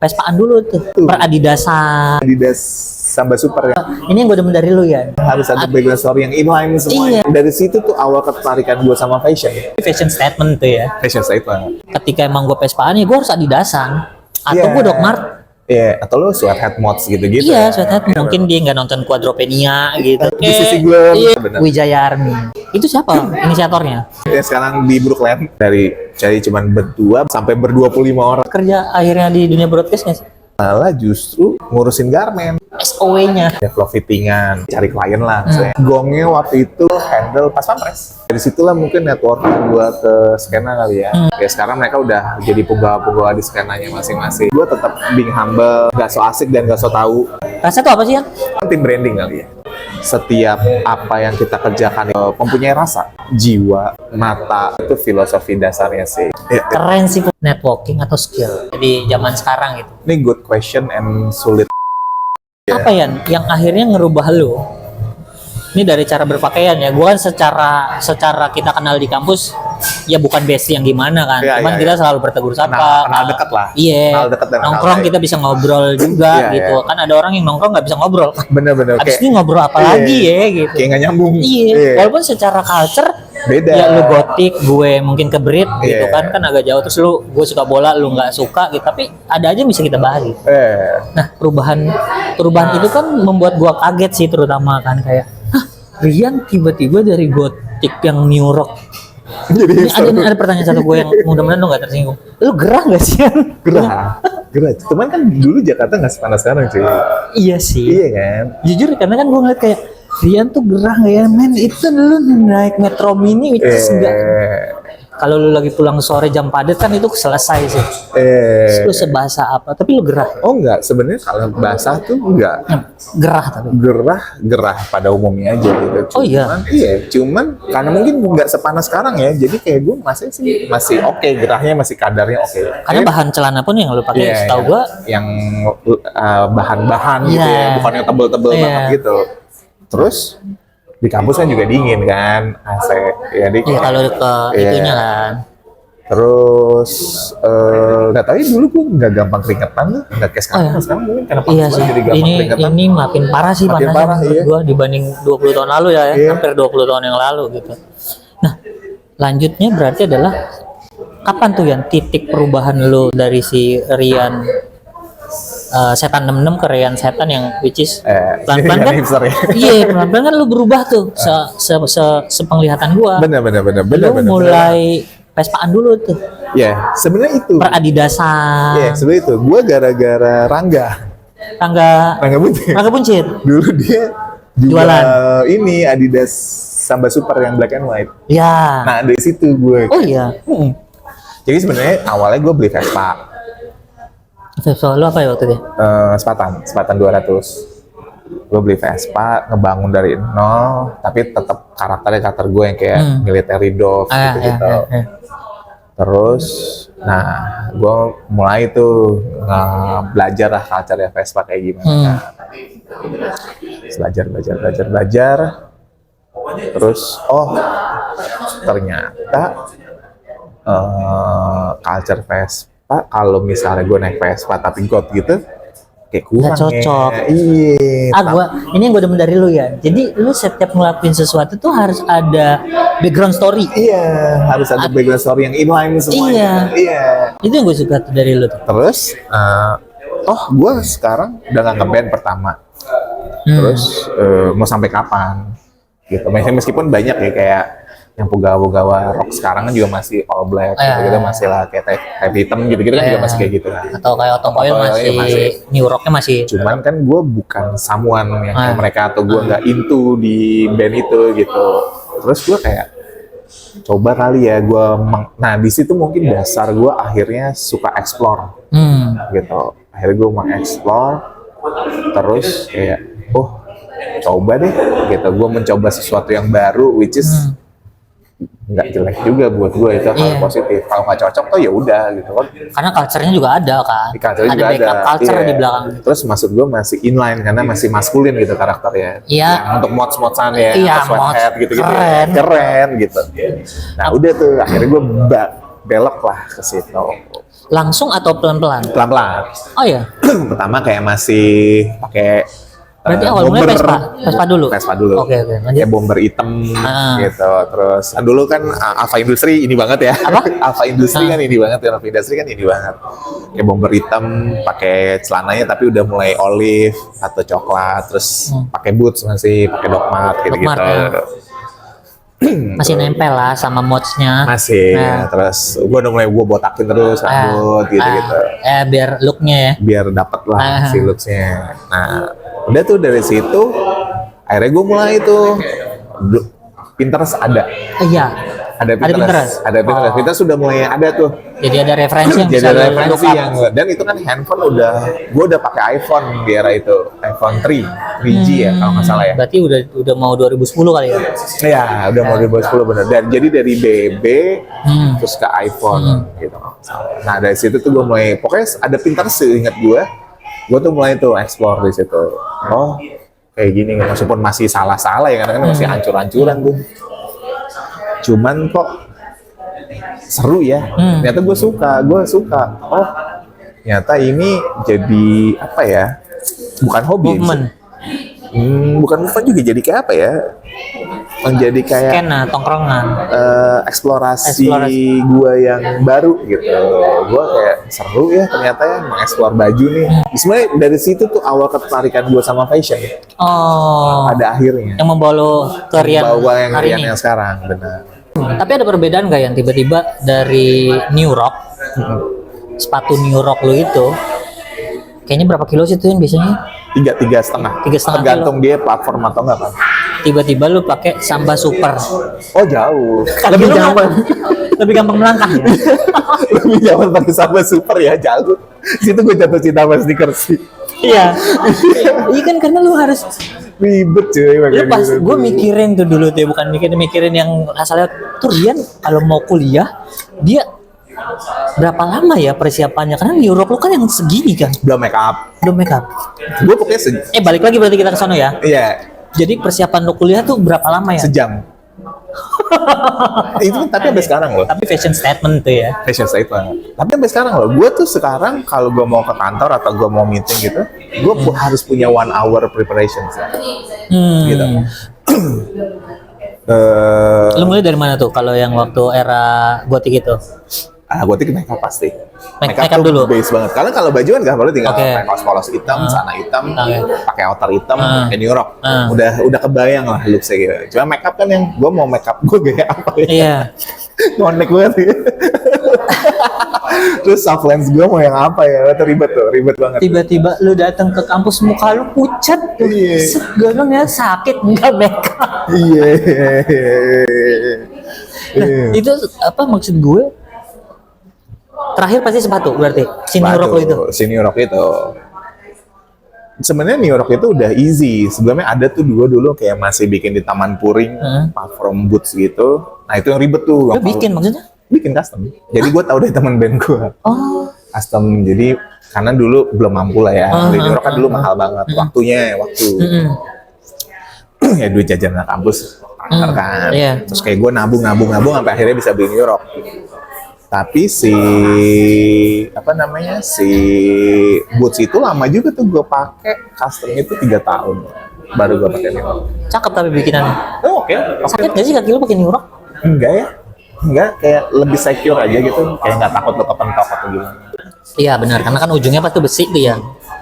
Vespaan dulu tuh, per Adidasan. Adidas Samba Super ya. Ini yang gue demen dari lu ya. Harus ada background story yang inline semua. Iya. Dari situ tuh awal ketertarikan gue sama fashion. Fashion statement tuh ya. Fashion statement. Ketika emang gue Vespaan ya gue harus Adidasan. Atau gue Doc Mart. Iya, atau lo sweathead mods gitu-gitu. Iya, sweathead. Mungkin dia nggak nonton Quadropenia gitu. Di sisi gue, iya. bener. Wijaya Army. Itu siapa inisiatornya? Ya, sekarang di Brookland dari cuman berdua sampai ber-25 orang. Kerja akhirnya di dunia broadcast nggak sih? Malah justru ngurusin garment. SOW-nya. Develop fittingan, cari klien lah. Gongnya waktu itu handle pas pampres. Dari situlah mungkin networking gue ke skena kali ya. Ya sekarang mereka udah jadi penggawa-penggawa di skenanya masing-masing. Gue tetap being humble, gak so asik dan gak so tahu. Rasa tuh apa sih ya? Tim branding kali ya. Setiap apa yang kita kerjakan mempunyai rasa, jiwa, mata, itu filosofi dasarnya sih. Keren sih networking atau skill di zaman sekarang gitu. Ini good question and sulit. Apa ya yang akhirnya ngerubah lu? Ini dari cara berpakaian ya. Gua kan secara kita kenal di kampus ya bukan best yang gimana kan. Cuman kita selalu bertegur sapa. Kenal dekat lah. Iya. Kenal dekat dan nongkrong kita bisa ngobrol juga gitu. Kan ada orang yang nongkrong nggak bisa ngobrol. Bener-bener. Abis ini ngobrol apa lagi ya gitu. Kayak nggak nyambung. Iya. Walaupun secara culture beda. Ya lu gotik, gue mungkin ke Brit gitu kan agak jauh. Terus gue suka bola, lu nggak suka gitu. Tapi ada aja yang bisa kita bahas gitu. Nah perubahan itu kan membuat gue kaget sih, terutama kan kayak, hah, Rian tiba-tiba dari gotik yang new rock. Jadi ada pertanyaan satu gue yang mudah-mudahan lu nggak tersinggung. Lu gerah nggak sih? Gerah. Cuman kan dulu Jakarta nggak sepanas sekarang cuy. Iya sih. Iya kan. Jujur karena kan gue ngeliat kayak Rian tuh gerah nggak ya, men? Itu lu naik Metro Mini itu enggak. Kalau lu lagi pulang sore jam padat kan itu selesai sih. Lu sebahasa apa? Tapi lu gerah. Oh enggak, sebenarnya kalau basah tuh enggak. Gerah tapi. Gerah pada umumnya aja gitu. Cuman, cuman karena mungkin nggak sepanas sekarang ya. Jadi kayak gue masih oke, gerahnya masih kadarnya oke. Karena bahan celana pun yang lu pakai, setahu gua yang bahan-bahan gitu ya, bukan yang tebel-tebel banget gitu. Terus di kampus kan juga dingin kan, AC. Jadi kalau ke itunya kan. Terus nggak tahu ya, dulu gue nggak gampang keringetan tuh, nggak kayak sekarang. Sekarang mungkin karena panas jadi gampang keringetan. Ini makin parah sih panasnya gue dibanding 20 tahun lalu ya, hampir 20 tahun yang lalu gitu. Nah, lanjutnya berarti adalah kapan tuh yang titik perubahan lo dari si Rian setan 66 ke Rian setan yang which is pelan-pelan kan? Iya, pelan-pelan kan lu berubah tuh sepenglihatan gua. Bener. Lu mulai Vespaan dulu tuh. Iya, sebenarnya itu. Per Adidasan. Iya, sebenarnya itu. Gua gara-gara Rangga Buncit. Dulu dia jualan ini Adidas Samba Super yang black and white. Iya. Nah, dari situ gue. Oh iya. Jadi sebenarnya awalnya gue beli Vespa. Vespa lu apa ya waktu itu? Sepatan 200. Gue beli Vespa, ngebangun dari nol, tapi tetap karakter gue yang kayak military dove gitu. Terus, nah gue mulai tuh belajar lah culture Vespa kayak gimana. Belajar. Terus, ternyata culture Vespa, kalau misalnya gue naik Vespa tapi got gitu kayak kurang. Gak cocok. Iya. Ini yang gue demen dari lu ya. Jadi lu setiap ngelakuin sesuatu tuh harus ada background story. Iya, harus ada background story yang inline semuanya. Iya. Itu yang gue suka tuh dari lu tuh. Terus gue sekarang udah nggak ngeband pertama. Terus mau sampai kapan gitu. Meskipun banyak ya kayak yang pegawai rock sekarang kan juga masih all black gitu, masih lah kayak heavy hitam gitu-gitu kan juga masih kayak gitu kan. Atau kayak Otomoil masih new rocknya masih. Cuman kan gue bukan someone yang kayak mereka, atau gue nggak into di band itu gitu. Terus gue kayak coba kali ya gue nah di situ mungkin dasar gue akhirnya suka explore gitu. Akhirnya gue mau explore, terus kayak coba deh gitu. Gue mencoba sesuatu yang baru, which is nggak jelek juga buat gue, itu hal positif. Kalau nggak cocok tuh ya udah gitu kan. Karena culture-nya juga ada kan. Ada backup culture di belakang. Terus maksud gue masih inline karena masih maskulin gitu karakternya. Iya. Untuk mods-modsan ya, sweathead gitu-gitu. Keren gitu. Nah udah tuh akhirnya gue belok lah ke situ. Langsung atau pelan-pelan? Pelan-pelan. Oh ya. Pertama kayak masih pakai Berarti awal mulai Vespa dulu. Vespa dulu. Oke. Kayak bomber hitam gitu. Terus dulu kan Alfa Industri ini banget ya. Apa? Alfa Industri kan ini banget ya. Alfa Industri kan ini banget. Kayak bomber hitam, pakai celananya tapi udah mulai olive atau coklat. Terus pakai boots masih, pakai dogmart gitu-gitu. Masih nempel lah sama mods-nya. Masih. Terus gue udah mulai botakin terus rambut gitu-gitu. Biar look-nya ya. Biar dapet lah si looks-nya. Nah, udah tuh dari situ akhirnya gue mulai tuh Pinterest ada. Iya. Ada Pinterest. Pinterest sudah mulai ada tuh. Jadi ada referensi yang bisa referensi yang dan itu kan handphone gue udah pakai iPhone di era itu, iPhone 3G ya kalau nggak salah ya. Berarti udah mau 2010 kali ya? Iya, udah mau 2010 bener. Dan jadi dari BB terus ke iPhone gitu. Nah dari situ tuh gue mulai, pokoknya ada Pinterest sih ingat gue tuh mulai tuh explore di situ. Oh kayak gini, meskipun masih salah-salah ya karena masih hancur-hancuran tuh. Cuman kok seru ya. Ternyata gue suka. Oh, ternyata ini jadi apa ya? Bukan hobi. Bukan movement juga, jadi kayak apa ya? Menjadi kayak skena tongkrongan. Eksplorasi gue yang baru gitu. Gue kayak seru ya ternyata ya mengeksplor baju nih. Sebenarnya dari situ tuh awal ketertarikan gue sama fashion. Oh. Pada akhirnya. Yang membawa lo ke Rian hari ini. Yang sekarang, benar. Tapi ada perbedaan nggak yang tiba-tiba dari New Rock, sepatu New Rock lo itu, kayaknya berapa kilo sih tuh yang biasanya? 3,5. Tergantung dia platform atau enggak kan. Tiba-tiba lu pakai Samba Super. Oh jauh. Lebih gampang. Lebih gampang melangkah ya. Lebih gampang pakai Samba Super ya, jauh. Situ gue jatuh cinta sama sneakers sih. Iya. Iya kan karena lu harus ribet cuy. Lu pas gue mikirin tuh dulu tuh, bukan mikirin yang asalnya tuh Rian kalau mau kuliah dia berapa lama ya persiapannya, karena New York lu kan yang segini kan, belum make up. Gue pokoknya balik lagi berarti kita ke sana ya. Iya. Jadi persiapan lu kuliah tuh berapa lama ya? Sejam. Itu tapi sampai sekarang loh. Tapi fashion statement tuh ya. Fashion statement. Tapi sampai sekarang loh. Gue tuh sekarang kalau gue mau ke kantor atau gue mau meeting gitu, gue harus punya 1 hour preparation. Gitu. Lu mulai dari mana tuh kalau yang waktu era gotik itu? Gotik makeup pasti. Makeup dulu. Base banget. Karena kalau baju kan nggak perlu, tinggal pakai kaos polos hitam, celana hitam, pakai outer hitam, pakai New York. Udah kebayang lah look-nya gitu. Cuma makeup kan yang gue mau makeup gue gaya apa ya? Iya. Ngonek banget ya. Terus soft lens gue mau yang apa ya? Itu ribet banget. Tiba-tiba lu datang ke kampus muka lu pucat tuh. Gue ya sakit nggak makeup. Iya. Nah, itu apa maksud gue? Terakhir pasti sepatu berarti si New York itu. Si New York itu. Sebenarnya New York itu udah easy. Sebelumnya ada tuh dulu kayak masih bikin di Taman Puring, platform boots gitu. Nah itu yang ribet tuh. Lu bikin maksudnya? Bikin custom. Jadi gue tahu dari teman band gue. Oh. Custom. Jadi karena dulu belum mampu lah ya. Di New York kan dulu mahal banget. Waktu. Ya duit jajan anak kampus. Kan. Terus kayak gue nabung sampai akhirnya bisa beli New York. Tapi si boots itu lama juga tuh gue pakai, custom itu 3 tahun baru gue pakai New York. Cakep tapi bikinannya. Oke. Sakit nggak sih kaki lu pakai New York? Enggak, kayak lebih secure aja gitu, kayak nggak takut lo kepentok atau gimana. Iya benar, karena kan ujungnya pasti besi tuh ya.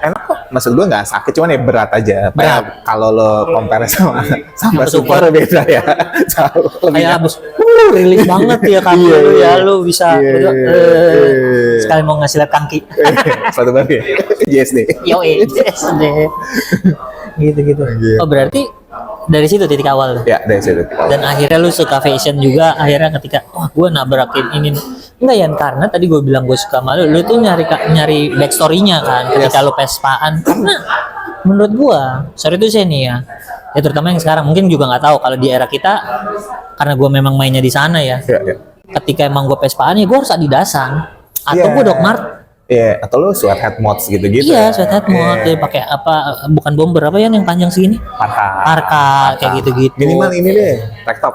Enak kok, maksud gue nggak sakit, cuman ya berat aja. Berat. Kalau lo compare sama super beda ya. Kayak habis rilis banget ya kaki lu ya, lu bisa sekali mau ngasih lihat kaki. Satu banget ya. JSD. JSD. Gitu. Oh berarti dari situ titik awal. Ya dari situ. Dan akhirnya lu suka fashion juga akhirnya ketika gue nabrakin ini. Enggak ya, karena tadi gue bilang gue suka sama lu tuh nyari backstory-nya kan ketika lu Vespaan. Karena menurut gue, sorry itu saya nih ya terutama yang sekarang mungkin juga nggak tahu kalau di era kita, karena gue memang mainnya di sana ya. Ketika emang gue Vespaan ya gue harus Adidasan atau gue Dogmart. Iya, atau lu sweathead mods gitu-gitu. Iya, sweathead mode, dia pakai apa? Bukan bomber apa ya yang panjang segini? Parka, kayak gitu-gitu. Minimal ini deh, tank top.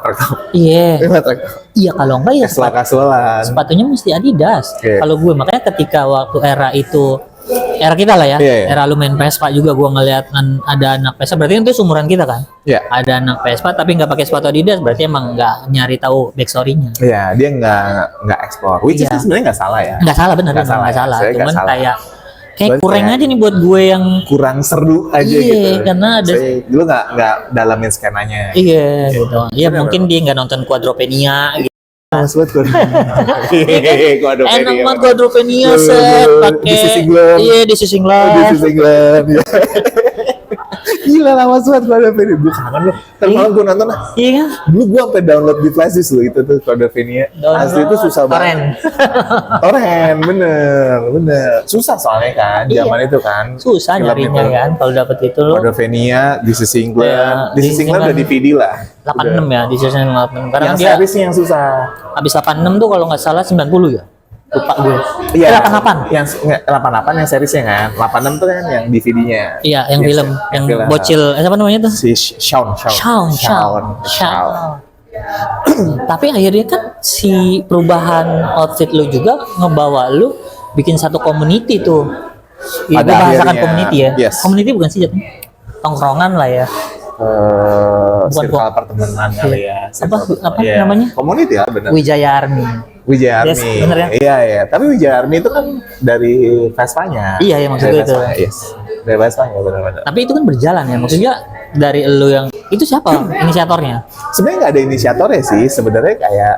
Iya. Minimal tank top. Iya, kalau enggak ya Kasual-kasualan. sepatunya mesti Adidas. Iya. Kalau gue makanya ketika waktu era itu, era kita lah ya, Iya. era lu main Vespa juga gue ngeliat ada anak Vespa, berarti itu seumuran kita kan? Iya. Ada anak Vespa tapi nggak pakai sepatu Adidas, berarti emang nggak nyari tahu backstory-nya. Iya, dia nggak explore. Which is Iya. sebenarnya nggak salah ya. Nggak salah, bener, Nggak salah. nggak salah. Saya nggak Cuman salah. kayak Cuman kurang kayak aja nih buat gue yang kurang seru aja Iya, gitu. karena ada- Lu nggak dalamin skenanya. iya gitu. Iya mungkin dia nggak nonton Quadropenia gitu. Mas buat gue. Enak banget Quadropenia set pakai Di sisi Glenn. iya di sisi Di Glenn. sisi Glenn. Gila lama banget Quadropenia. Gue kangen loh. Ntar malam gue nonton lah. Iya kan? Dulu gue sampai download di flash disk loh itu tuh Quadropenia. Asli itu susah banget. Torrent, bener. Susah soalnya kan, Iya. zaman itu kan. Susah Film nyarinya itu. kan kalau dapet itu lo Quadropenia, di sisi England. Iya, Di sisi England udah DVD lah. 86 ya di season 86 karena Yang dia seriesnya yang susah. habis 86 tuh kalau nggak salah 90 ya. Lupa gue. Iya. 88. Yang 88 yang seriesnya kan. 86 tuh kan yang DVD-nya. Iya, yang Yes, film, yang film. bocil, siapa namanya tuh? Si Shawn. Shawn. Tapi akhirnya kan si perubahan outfit lu juga ngebawa lu bikin satu community tuh. Ya, Pada gue bahasakan akhirnya, community ya. yes. Community bukan sih jatuhnya. Tongkrongan lah ya. Bukan Circle pertemanan kali ya. Apa Iya. namanya? Community ya benar. Wijaya Army. Wijaya Yes, Army. bener ya? Iya. Tapi Wijaya Army itu kan dari Vespa-nya. Iya, ya, maksud Dari gue itu. Vespa-nya, yes. Dari Vespa-nya benar-benar. Tapi itu kan berjalan ya. Maksudnya dari lu yang itu siapa inisiatornya? Sebenarnya nggak ada inisiatornya sih. Sebenarnya kayak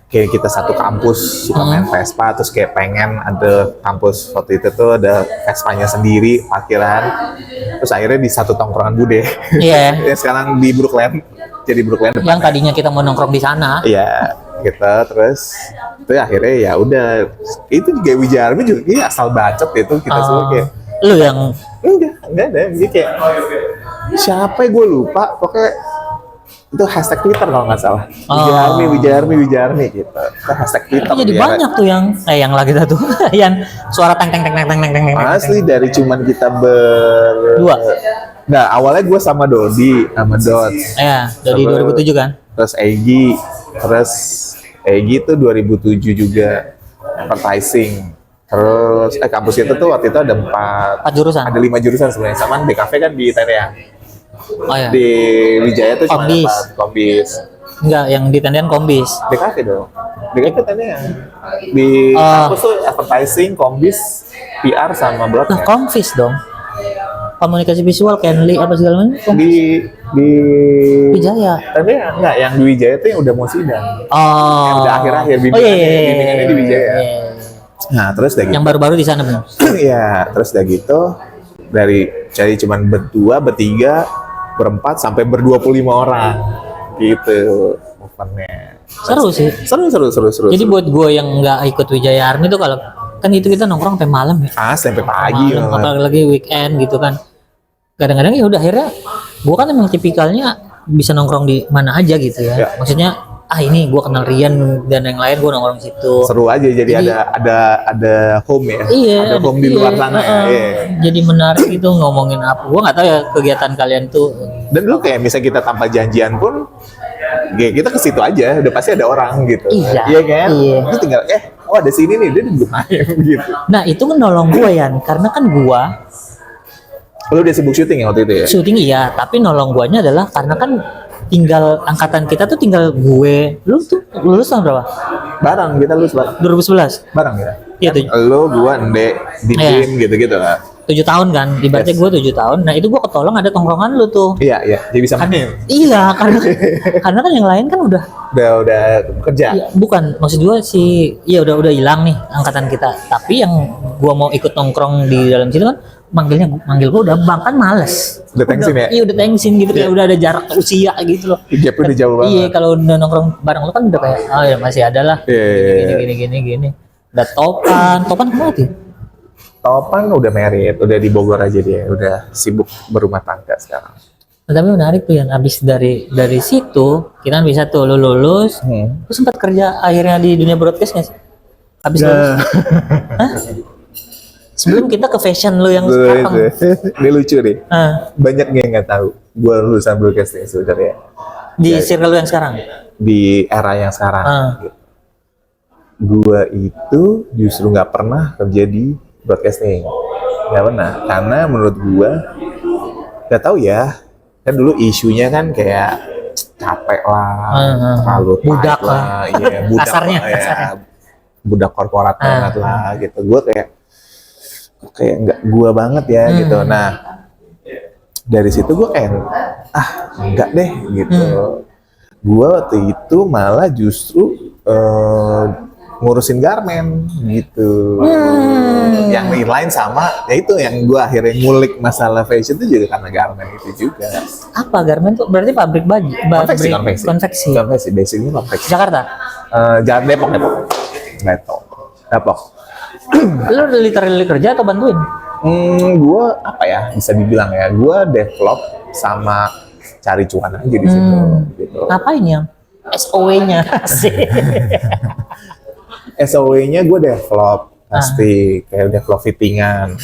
kita satu kampus suka main Vespa, terus kayak pengen ada kampus waktu itu tuh ada Vespanya sendiri parkiran, terus akhirnya di satu tongkrongan bude. Iya. Ya sekarang di Brookland, jadi Brookland depan. Yang tadinya kita mau nongkrong di sana. Iya, kita terus itu akhirnya ya udah itu juga Wijaya Army juga dia asal bacot itu kita semua kayak Lu yang enggak ada dia kayak siapa ya gue lupa pokoknya itu hashtag Twitter kalau nggak salah. Wijaya Army gitu. Itu hashtag Twitter. jadi ya. banyak tuh yang lagi tuh yang suara teng teng teng teng teng teng teng. Asli dari cuman kita Dua. Nah awalnya gue sama Dodi sama Dots. Ya, dari Sama- 2007 kan. Terus Egi itu 2007 juga advertising. Terus kampus kita tuh waktu itu ada 4 jurusan. ada 5 jurusan sebenarnya. Sama BKV kan di Tereang. Oh ya. Di Wijaya tuh cuma Kombis. 4 Kombis. Enggak, yang di tendian Kombis. BKV dong. BKV Tereang. Di kampus tuh advertising, Kombis, PR sama Nah, broadcast. Konvis dong. Komunikasi visual, Kenly apa segala macam. Di Wijaya. tapi enggak yang di Wijaya tuh yang udah mau sidang. Oh. Yang udah akhir-akhir Oh iya, iya, bimbingannya di Wijaya. iya. Nah, terus udah gitu. Yang baru-baru di sana benar. ya, terus udah gitu dari cuman berdua, bertiga, berempat sampai ber-25 orang. Gitu movementnya. Seru sih. Seru. Jadi buat gue yang nggak ikut Wijaya Army tuh kalau kan itu kita nongkrong sampai malam ya. sampai pagi Malam, banget. apalagi weekend gitu kan. Kadang-kadang ya udah akhirnya gue kan emang tipikalnya bisa nongkrong di mana aja gitu ya. Ya. Maksudnya ini gue kenal Rian dan yang lain gue nongkrong di situ. Seru aja jadi ada home ya. Iya, ada home di luar sana ya. Iya. Jadi menarik gitu ngomongin apa. Gue nggak tahu ya kegiatan kalian tuh. Dan dulu kayak misalnya kita tanpa janjian pun ya kita ke situ aja, udah pasti ada orang gitu. Iya. kan? Iya. Terus tinggal ada sini nih, dia duduk main gitu. Nah itu kan nolong gue ya, karena kan gue Lu udah sibuk syuting ya waktu itu ya? syuting iya, tapi nolong guanya adalah karena kan tinggal angkatan kita tuh tinggal gue, lu tuh lulus tahun berapa? Bareng kita lulus bareng. 2011. Bareng ya? Iya tuh. Lu, gua, Ende, di Iya. tim gitu-gitu lah. 7 tahun kan, ibaratnya Yes. gue 7 tahun. Nah itu gue ketolong ada tongkrongan lu tuh. Iya, jadi bisa main. Iya, karena kan yang lain kan udah Udah kerja. iya, bukan maksud gue sih, iya udah hilang nih angkatan kita. Tapi yang gue mau ikut nongkrong di dalam situ kan manggil gue udah bahkan males. Udah tengsin ya? Iya udah tengsin gitu, kayak udah ada jarak usia gitu loh. Gapnya udah jauh banget. Iya, kalau udah nongkrong bareng lu kan udah kayak, oh ya masih ada lah. Iya. Gini. Udah Topan kemana tuh? Topan udah married, udah di Bogor aja dia, udah sibuk berumah tangga sekarang. Nah, tapi menarik tuh yang abis dari situ kita kan bisa tuh lu lulus, lu sempat kerja akhirnya di dunia broadcast nggak sih? Abis lulus? Hah? Sebelum kita ke fashion lu yang sekarang. Ini lucu nih. Banyak yang nggak tahu. Gue lulusan broadcasting sebenarnya. Di circle lu yang sekarang? Di era yang sekarang. Gitu. Gue itu justru nggak pernah kerja di broadcasting. Nggak pernah. Karena menurut gue, nggak tahu ya. Kan dulu isunya kan kayak capek lah, terlalu budak lah. Iya, budak kasarnya, lah, ya. Budak korporat banget lah gitu. Gue kayak nggak gua banget ya gitu. Nah dari situ gue kayak enggak deh gitu. Gua waktu itu malah justru ngurusin garmen gitu. Yang inline sama ya itu yang gua akhirnya ngulik masalah fashion itu juga karena garmen itu juga. Apa garmen tuh? Berarti pabrik baju, konveksi. Basicnya konveksi. Jakarta. Jangan Depok. Lu literally kerja atau bantuin? Gue apa ya bisa dibilang ya, gue develop sama cari cuan aja di situ. Gitu. Ngapain ya? SOW-nya sih. SOW-nya gue develop pasti kayak develop fittingan.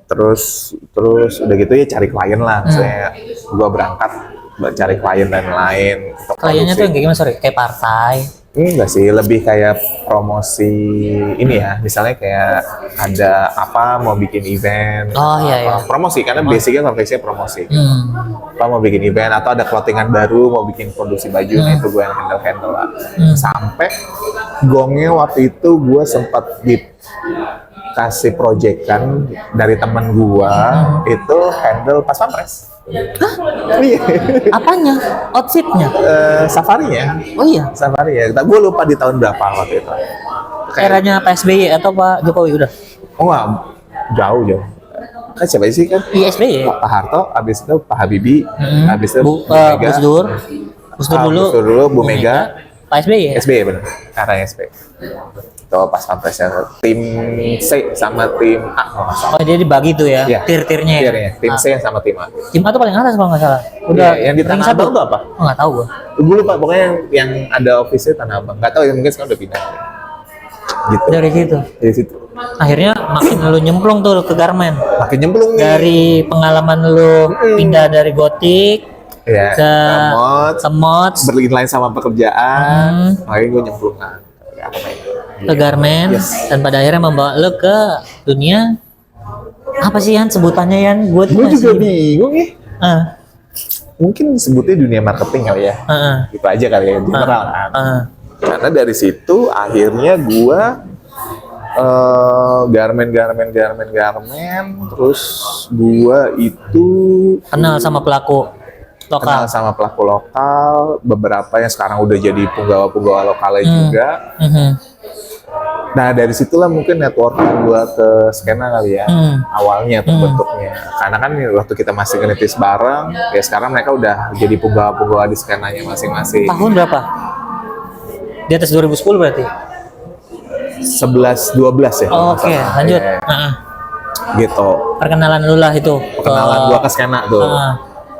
Terus udah gitu ya cari klien lah. Misalnya gue berangkat cari klien dan lain. Kliennya tuh yang kayak gimana? Sorry, kayak partai. Enggak sih, lebih kayak promosi ini ya, misalnya kayak ada apa mau bikin event, promosi karena basicnya konveksinya promosi. Apa mau bikin event atau ada clothingan baru mau bikin produksi baju, nah itu gue yang handle lah. Sampai gongnya waktu itu gue sempat dikasih proyekan dari teman gue itu handle pas pampres. Iya. Apanya? Outfitnya? Safarinya. Oh iya. Safari ya. Gue lupa di tahun berapa waktu itu. Eranya Pak SBY atau Pak Jokowi udah? Oh enggak, jauh. Kan siapa sih kan? SBY. Pak Harto, abis itu Pak Habibie, abis itu Bu Mega. Gus Dur dulu, Bu Mega. Pak SBY. SBY benar. Karena SBY. Itu pas sampresnya tim C sama tim A kalau nggak salah. Oh dia dibagi tuh ya, tir-tirnya ya? Tirnya, tim C sama tim A. Tim A tuh paling atas kalau nggak salah. Udah yang di Tanah Abang tuh apa? Oh nggak tahu gua. Gue lupa, pokoknya yang ada office-nya Tanah Abang. Nggak tahu ya, mungkin sekarang udah pindah. Gitu. Dari situ. Akhirnya makin lu nyemplung tuh ke garmen. Makin nyemplung nih. Dari pengalaman lu pindah dari gotik ke mods, berinline sama pekerjaan, makanya gue nyemplung ke garmen, dan pada akhirnya membawa lo ke dunia apa sih Yan sebutannya Yan? Gue juga bingung ya. Mungkin sebutnya dunia marketing kali ya. Gitu aja kali ya, general kan. Karena dari situ akhirnya gue garmen, terus gue itu kenal sama pelaku lokal, beberapa yang sekarang udah jadi penggawa lokalnya juga. Nah dari situlah mungkin networking gua ke skena kali ya, awalnya terbentuknya. Karena kan waktu kita masih ngenitis bareng, ya sekarang mereka udah jadi penggawa di skenanya masing-masing. Tahun berapa? Di atas 2010 berarti? 11-12 ya. Oke, lanjut. Gitu. Perkenalan lu lah itu. Perkenalan gua ke skena tuh.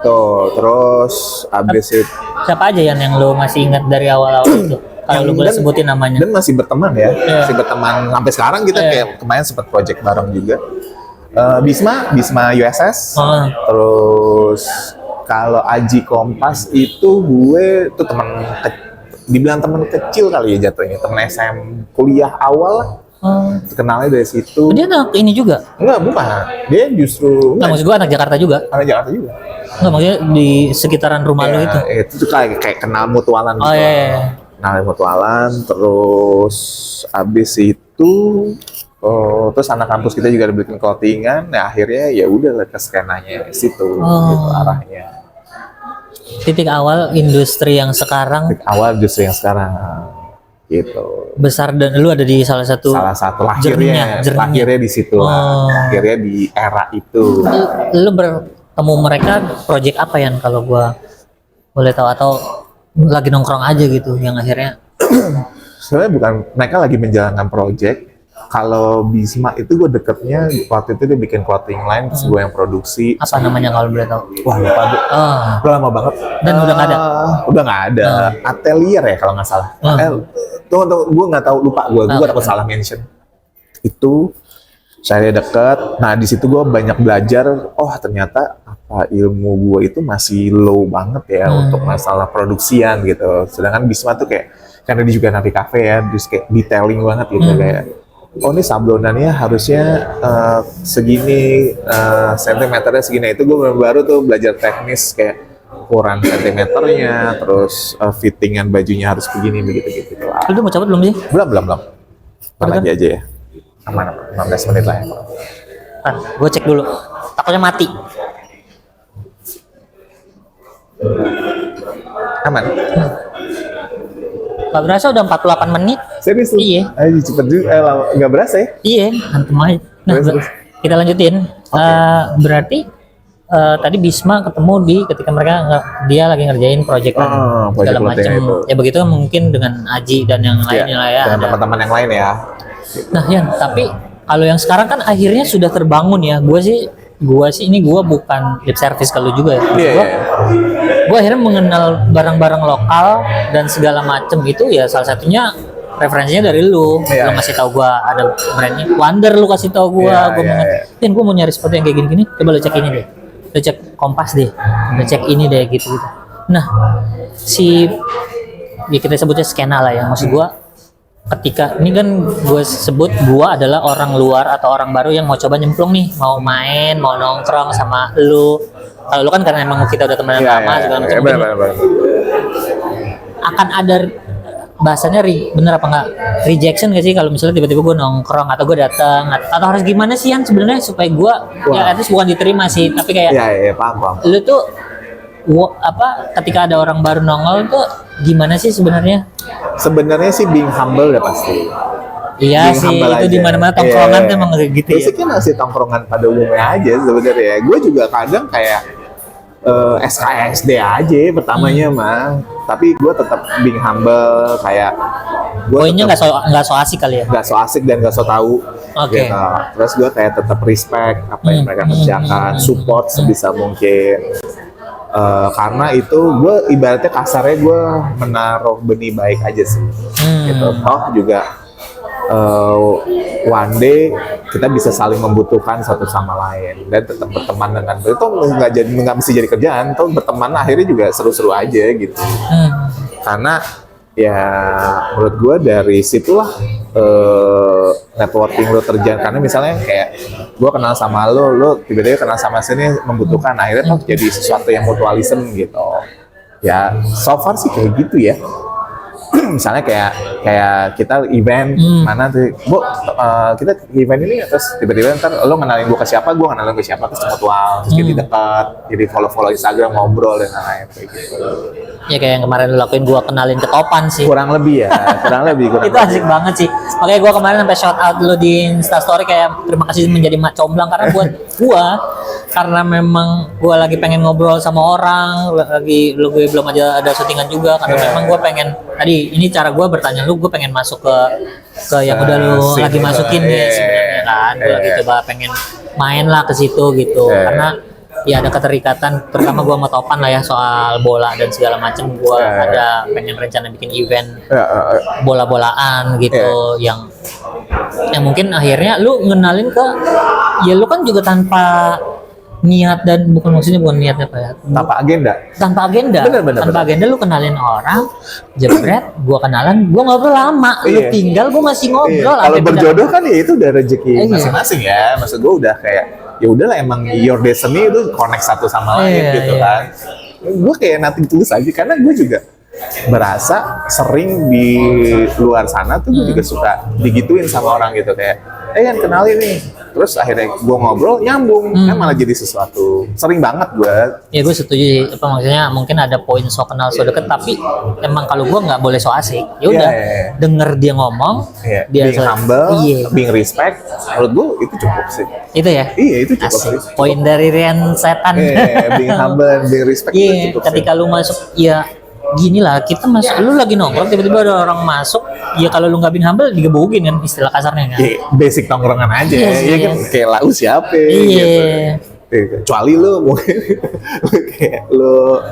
Tuh, terus abis itu. Siapa aja yang lu masih ingat dari awal-awal itu? Kalau lu boleh sebutin namanya. Dan masih berteman ya, masih berteman sampai sekarang kita kayak kemarin sempat project bareng juga. Bisma USS. Terus kalau Aji Kompas itu gue tuh dibilang teman kecil kali ya jatuhnya, teman SM kuliah awal. Kenalnya dari situ. Dia anak ini juga? Enggak, bukan. Dia justru maksud gue anak Jakarta juga. Enggak, maksudnya di sekitaran rumah lu itu. Itu kayak kenal mutualan gitu. Kenal mutualan, terus abis itu terus anak kampus kita juga ada bikin clothingan. Nah, akhirnya ya udah ke skenanya situ gitu arahnya. Titik awal industri yang sekarang. Gitu. Besar dan lu ada di salah satu lahirnya di situ lah. Akhirnya di era itu. Lu bertemu mereka project apa ya kalau gua boleh tahu, atau lagi nongkrong aja gitu yang akhirnya? Sebenarnya bukan, mereka lagi menjalankan project. Kalau Bisma itu gue deketnya waktu itu dia bikin clothing line, terus gue yang produksi. Apa namanya kalau boleh tahu? Wah lupa gue. Udah lama banget. Dan udah nggak ada? Udah nggak ada. Atelier ya kalau nggak salah. Tunggu, gue nggak tahu, lupa gue dapat salah mention. Itu Saya deket, nah di situ gue banyak belajar. Oh ternyata apa ilmu gue itu masih low banget ya untuk masalah produksian gitu. Sedangkan Bisma tuh kayak karena dia juga napi kafe ya, terus kayak detailing banget gitu kayak. Oh ini sablonannya harusnya segini sentimeternya segini. Itu gue baru tuh belajar teknis kayak ukuran sentimeternya, terus fittingan bajunya harus begini begitu gitu. Lu udah mau cabut belum sih? Belum. Lagi aja ya. Aman, 15 menit lah ya. Gue cek dulu. Takutnya mati. Aman. Gak berasa udah 48 menit. Serius lu? Iya. Ayo cepet juga, nggak berasa ya? Iya, hantem aja. Nah, Terus. kita lanjutin. Berarti tadi Bisma ketemu ketika dia lagi ngerjain project kan, project segala macam. Ya begitu kan mungkin dengan Aji dan yang lainnya lah ya. Dengan teman-teman yang lain ya. Nah, Yan, tapi kalau yang sekarang kan akhirnya sudah terbangun ya. Gue sih gue bukan lip service kalau juga ya. Gue akhirnya mengenal barang-barang lokal dan segala macem itu ya, salah satunya referensinya dari lu. Lu ngasih tahu gue ada brandnya Wonder, lu kasih tahu gue. Yan, gue mau nyari sepatu yang kayak gini-gini. Coba lu cek ini deh. Lu cek Kompas deh. Lu cek ini deh gitu. Nah, ya kita sebutnya skena lah ya. Maksud gue, ketika ini kan gue sebut gue adalah orang luar atau orang baru yang mau coba nyemplung nih, mau main, mau nongkrong sama lu. Kalau lu kan karena emang kita udah temenan lama segala macam, akan ada bahasanya bener apa enggak rejection gak sih kalau misalnya tiba-tiba gue nongkrong atau gue datang, atau harus gimana sih yang sebenarnya supaya gue ya at least bukan diterima sih, tapi kayak paham. lu tuh ketika ada orang baru nongol tuh gimana sih sebenarnya? Sebenarnya sih being humble udah pasti. Iya sih, itu di mana-mana tongkrongan tuh emang kayak gitu ya. Basicnya masih tongkrongan pada umumnya aja sebenarnya. Gue juga kadang kayak SKSD aja pertamanya mah, tapi gue tetap being humble kayak. Poinnya nggak so asik kali ya? Nggak so asik dan nggak so tahu. Oke. Gitu. Terus gue kayak tetap respect apa yang mereka kerjakan, support sebisa mungkin. Karena itu gue ibaratnya kasarnya gue menaruh benih baik aja sih, gitu. Toh juga one day kita bisa saling membutuhkan satu sama lain dan tetap berteman dengan itu nggak mesti jadi kerjaan, toh berteman akhirnya juga seru-seru aja gitu. Karena ya menurut gue dari situlah networking lo terjadi. Karena misalnya kayak gue kenal sama lo tiba-tiba kenal sama sini membutuhkan, akhirnya tuh jadi sesuatu yang mutualism gitu ya. So far sih kayak gitu ya. Misalnya kayak kita event mana tuh, kita event ini terus tiba-tiba ntar lo kenalin gue ke siapa, gue kenalin ke siapa, terus mutual, terus jadi dekat, jadi follow Instagram, ngobrol dan lain-lain kayak gitu. Ya kayak yang kemarin lu lakuin, gue kenalin ke Topan sih. Kurang lebih ya. Itu asik banget sih. Makanya gue kemarin sampai shout out lu di Instastory kayak terima kasih menjadi mak comblang, karena buat gue karena memang gue lagi pengen ngobrol sama orang, gue belum aja ada syutingan juga karena memang gue pengen tadi ini cara gue bertanya gue pengen masuk ke yang udah lu lagi masukin nih sebenarnya kan. Gue lagi coba pengen main lah ke situ gitu karena ya ada keterikatan, terutama gue sama Topan lah ya soal bola dan segala macam. Gue ada pengen rencana bikin event bola-bolaan gitu yang mungkin akhirnya lu ngenalin ke ya lu kan juga tanpa niat dan bukan niatnya apa ya, tanpa agenda bener. Agenda lu kenalin orang, jebret gua kenalan, gua ngobrol lama, lu tinggal gua masih ngobrol. Kalau berjodoh kan ya itu udah rezeki masing-masing ya. Maksud gua udah kayak ya udahlah, emang your destiny itu connect satu sama lain gitu kan. Gua kayak nothing tulus aja karena gua juga berasa sering di luar sana tuh gue juga suka digituin sama orang gitu kayak kan kenalin nih, terus akhirnya gue ngobrol nyambung kan malah jadi sesuatu. Sering banget gue. Ya gue setuju sih, apa maksudnya mungkin ada poin so kenal so deket, tapi emang kalau gue nggak boleh so asik. Ya udah denger dia ngomong, dia being humble, being respect, menurut gue itu cukup sih. Itu ya? Iya itu cukup sih. Poin dari Rian Setan. Being humble, being respect itu cukup. Ketika lu masuk gini lah, kita masuk, lu lagi nongkrong tiba-tiba ada orang masuk, ya kalau lu nggak being humble digebugin kan istilah kasarnya kan. Basic tongkrongan aja, kan kayak lau siapa gitu. Kecuali lu mungkin kayak lu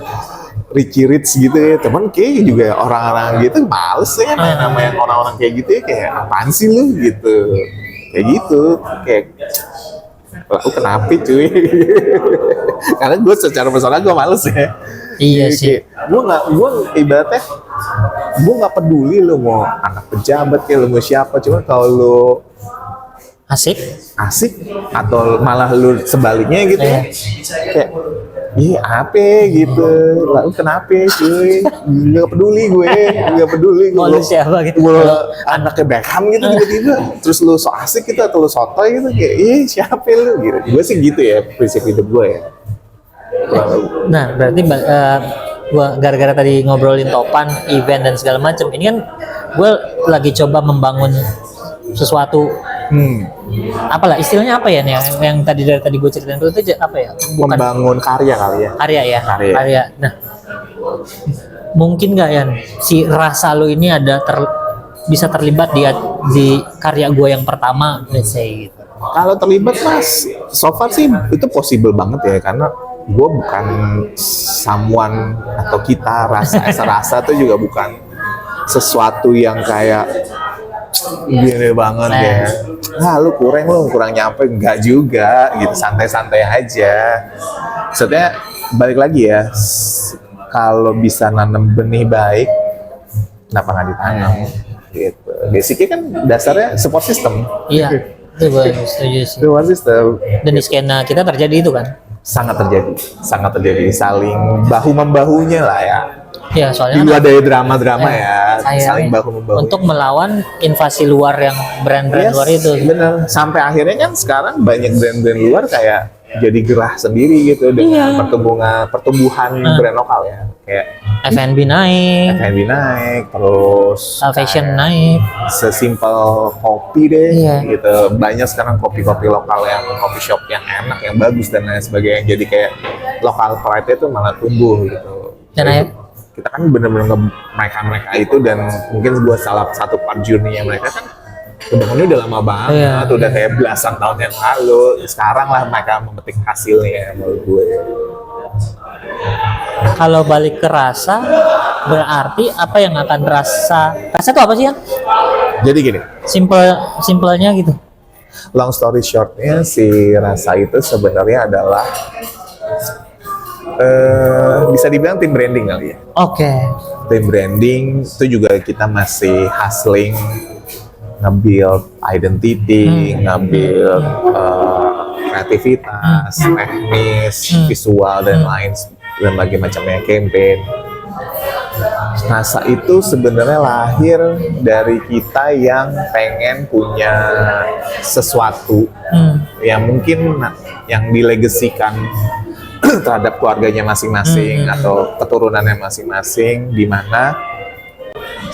Richie Rich gitu ya, temen kayak juga orang-orang gitu males ya main sama yang orang-orang kayak gitu ya, kayak apaan sih lu gitu. kayak gitu, kayak lu kenapa cuy? Karena gue secara personal gue males ya. Iya sih. Gue ibaratnya gue nggak peduli lu mau anak pejabat kayak lu mau siapa, cuma kalau lu Asik atau malah lu sebaliknya gitu ya, kayak apa gitu, lalu kenapa cuy, nggak peduli mau lu siapa gitu, gue anaknya Beckham gitu tiba-tiba terus lu so asik gitu atau lu sotoy gitu, kayak siapa lu gitu. Gue sih gitu ya prinsip hidup gue ya. Nah berarti gua gara-gara tadi ngobrolin Topan, event dan segala macam, ini kan gue lagi coba membangun sesuatu. Apalah istilahnya apa ya nih yang tadi gue ceritain dulu itu apa ya? Bukan membangun karya kali ya. Karya. Nah, mungkin nggak ya si rasa lo ini bisa terlibat di karya gue yang pertama, let's say gitu. Kalau terlibat mas, so far sih itu possible banget ya, karena gue bukan someone atau kita rasa tuh juga bukan sesuatu yang kayak gini banget ya. Nah lu kurang nyampe, enggak juga gitu, santai-santai aja. Maksudnya balik lagi ya, kalau bisa nanam benih baik, kenapa nggak ditanam gitu. Basicnya kan dasarnya support system. Iya, itu gue setuju sih. Support system. Dan di skena kita terjadi itu kan? Sangat terjadi, saling bahu membahunya lah ya. Ya soalnya dulu ada drama-drama ya, saling bahu membahu untuk melawan invasi luar yang brand-brand luar itu. Bener, sampai akhirnya kan sekarang banyak brand-brand luar kayak jadi gerah sendiri gitu dengan pertumbuhan brand lokal ya, kayak F&B naik, terus fashion naik, sesimpel kopi deh gitu. Banyak sekarang kopi-kopi lokal yang coffee shop yang enak, yang bagus dan lain sebagainya, jadi kayak lokal pride itu malah tumbuh gitu. Dan kita kan bener-bener mereka itu, dan mungkin buat salah satu part journey-nya mereka kan kebangunnya udah lama banget, udah kayak belasan tahun yang lalu. Sekarang lah mereka memetik hasilnya menurut gue. Kalau balik ke rasa, berarti apa yang akan rasa itu apa sih ya? Jadi gini, simpelnya gitu. Long story short-nya, si rasa itu sebenarnya adalah bisa dibilang tim branding kali ya. Oke. Tim branding itu juga kita masih hustling, nge-build identity, nge-build kreativitas, teknis, visual dan lain berbagai macamnya campaign. Rasa itu sebenarnya lahir dari kita yang pengen punya sesuatu yang mungkin yang dilegasikan terhadap keluarganya masing-masing atau keturunannya masing-masing, di mana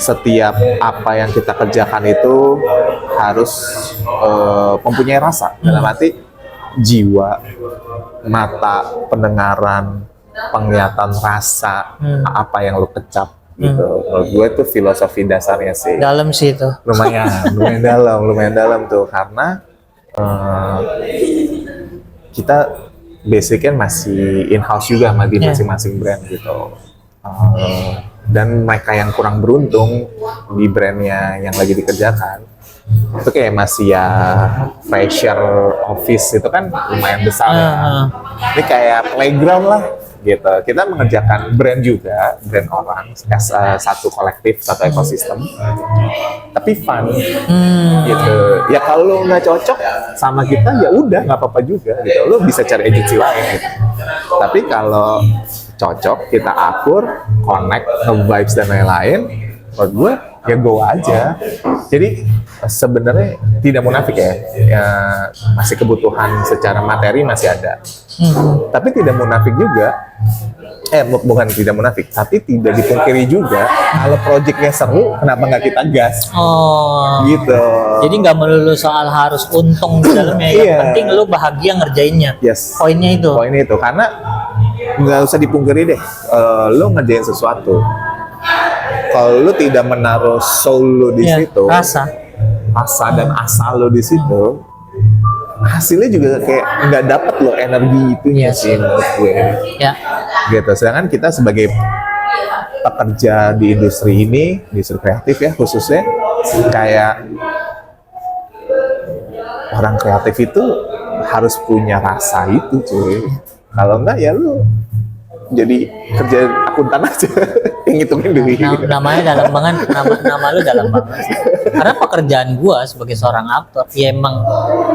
setiap apa yang kita kerjakan itu harus mempunyai rasa, dalam arti jiwa, mata, pendengaran, penglihatan, rasa, apa yang lu kecap gitu. Menurut gue itu filosofi dasarnya sih. Dalam sih itu. Lumayan dalam tuh, karena kita basicnya masih in-house juga sama di masing-masing brand gitu. Dan mereka yang kurang beruntung di brandnya yang lagi dikerjakan itu kayak masih ya fresher office itu kan lumayan besar ya. Ini kayak playground lah gitu. Kita mengerjakan brand juga, brand orang, satu kolektif, satu ekosistem, tapi fun gitu. Ya kalau lo nggak cocok sama kita ya udah nggak apa-apa juga gitu. Lo bisa cari agensi lain gitu. Tapi kalau cocok, kita akur, connect, nge-vibes dan lain-lain, menurut gue ya go aja. Jadi sebenarnya tidak munafik ya, masih kebutuhan secara materi masih ada. Tapi tidak munafik juga, bukan tidak munafik, tapi tidak dipungkiri juga kalau proyeknya seru, kenapa nggak kita gas? Gitu. Jadi nggak melulu soal harus untung di dalamnya, yang penting lu bahagia ngerjainnya. Poinnya itu. Karena nggak usah dipungkiri deh, lu ngerjain sesuatu, kalau lu tidak menaruh soul lu di situ, rasa dan asal lu di situ, hasilnya juga kayak nggak dapet lo energi itunya sih menurut gue. Gitu. Sedangkan kita sebagai pekerja di industri ini, industri kreatif ya khususnya, kayak orang kreatif itu harus punya rasa itu cuy. Kalau enggak ya lu jadi kerja akuntan aja yang ngitungin duit. Namanya dalam banget, nama lu dalam banget. Karena pekerjaan gua sebagai seorang aktor, ya emang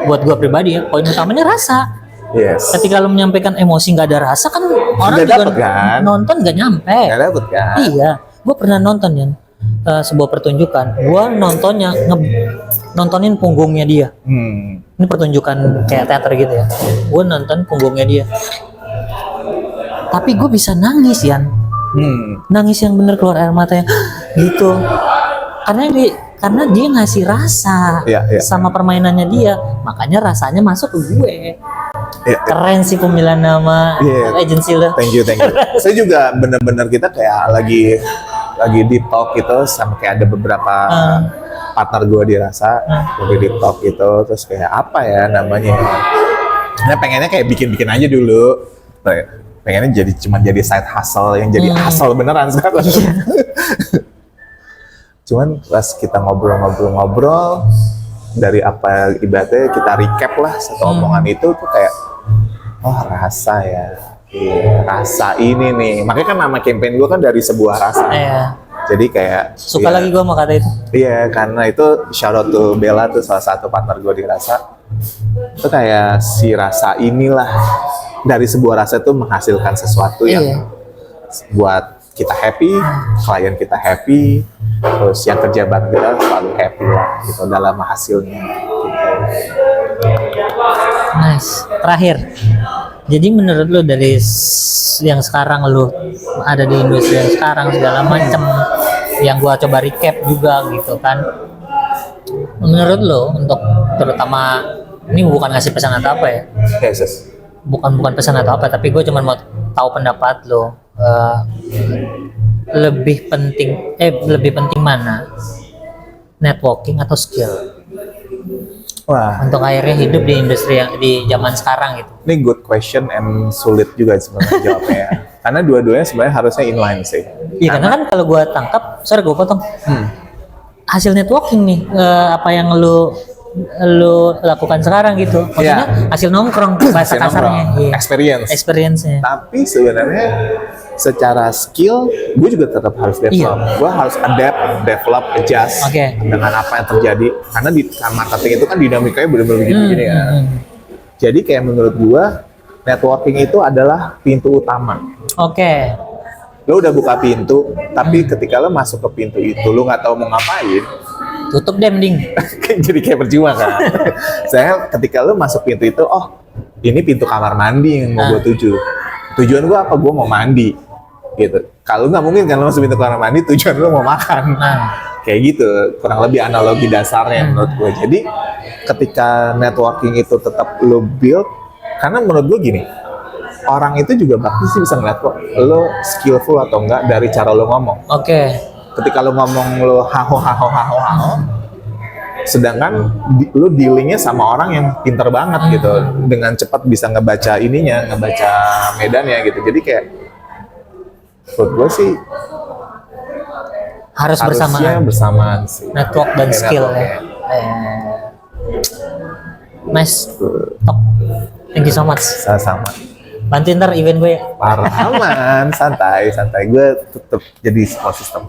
buat gua pribadi ya, poin utamanya rasa. Yes. Ketika lu menyampaikan emosi nggak ada rasa kan orang Nggak juga dapet, kan? nonton nggak nyampe. Nggak dapet kan? Iya, gua pernah nonton ya sebuah pertunjukan. Gua nontonnya nontonin punggungnya dia. Ini pertunjukan kayak teater gitu ya. Gua nonton punggungnya dia. Tapi gue bisa nangis Yan. Nangis yang bener keluar air matanya gitu. Karena dia ngasih rasa sama permainannya dia, makanya rasanya masuk ke gue. Keren sih pemilihan nama agensi lo. Thank you. Saya juga bener-bener kita kayak lagi deep talk gitu, sama kayak ada beberapa partner gue dirasa lagi deep talk gitu, terus kayak apa ya namanya? Nah pengennya kayak bikin aja dulu. Pengennya jadi side hustle yang jadi hustle beneran sekarang. Cuman pas kita ngobrol dari apa ibaratnya kita recap lah satu omongan itu tuh kayak rasa ya. Iya, rasa ini nih. Makanya kan nama campaign gue kan dari sebuah rasa. Jadi kayak suka lagi gue sama kata itu. Iya, karena itu shout out to Bella tuh salah satu partner gue di Rasa. Itu kayak si rasa inilah, dari sebuah rasa itu menghasilkan sesuatu yang buat kita happy, klien kita happy, terus yang kerja bareng kita selalu happy lah gitu dalam hasilnya. Nice. Terakhir, jadi menurut lu dari yang sekarang lu ada di industri yang sekarang segala macam, yang gua coba recap juga gitu kan, menurut lu untuk terutama ini bukan ngasih pesan atau apa ya? Yes. Bukan pesan atau apa, tapi gue cuma mau tahu pendapat lo. Lebih penting mana? Networking atau skill? Wah. Untuk akhirnya hidup di industri yang di zaman sekarang gitu. Ini good question and sulit juga sebenarnya jawabnya. Karena dua-duanya sebenarnya harusnya inline sih. Iya, karena kan kalau gue tangkap, sorry gue potong. Hasil networking nih, apa yang lu lakukan sekarang gitu, maksudnya hasil nongkrong bahasa kasarnya, experience-nya. Tapi sebenarnya secara skill, gue juga tetap harus develop. Gue harus adapt, develop, adjust dengan apa yang terjadi. Karena di marketing itu kan dinamikanya benar-benar begini ya. Jadi kayak menurut gue, networking itu adalah pintu utama. Lo udah buka pintu, tapi ketika lo masuk ke pintu itu, lo nggak tahu mau ngapain, tutup deh mending. Jadi kayak percuma kan. Saya ketika lo masuk pintu itu, ini pintu kamar mandi yang mau gue tuju. Tujuan gue apa? Gue mau mandi gitu. Kalau nggak mungkin kan lo masuk pintu kamar mandi, tujuan lo mau makan. Kayak gitu, kurang lebih analogi dasarnya menurut gue. Jadi ketika networking itu tetap lo build, karena menurut gue gini, orang itu juga pasti bisa ngeliat kok lo skillful atau enggak dari cara lo ngomong. Ketika lo ngomong lo haho, sedangkan lo dealingnya sama orang yang pinter banget gitu, dengan cepat bisa ngebaca medannya gitu. Jadi kayak menurut gue sih harusnya bersamaan sih, network dan skill ya. Nice talk, thank you so much. Sama-sama. Bantuin ntar event gue ya. Parah, aman, santai. Gue tetap jadi support system.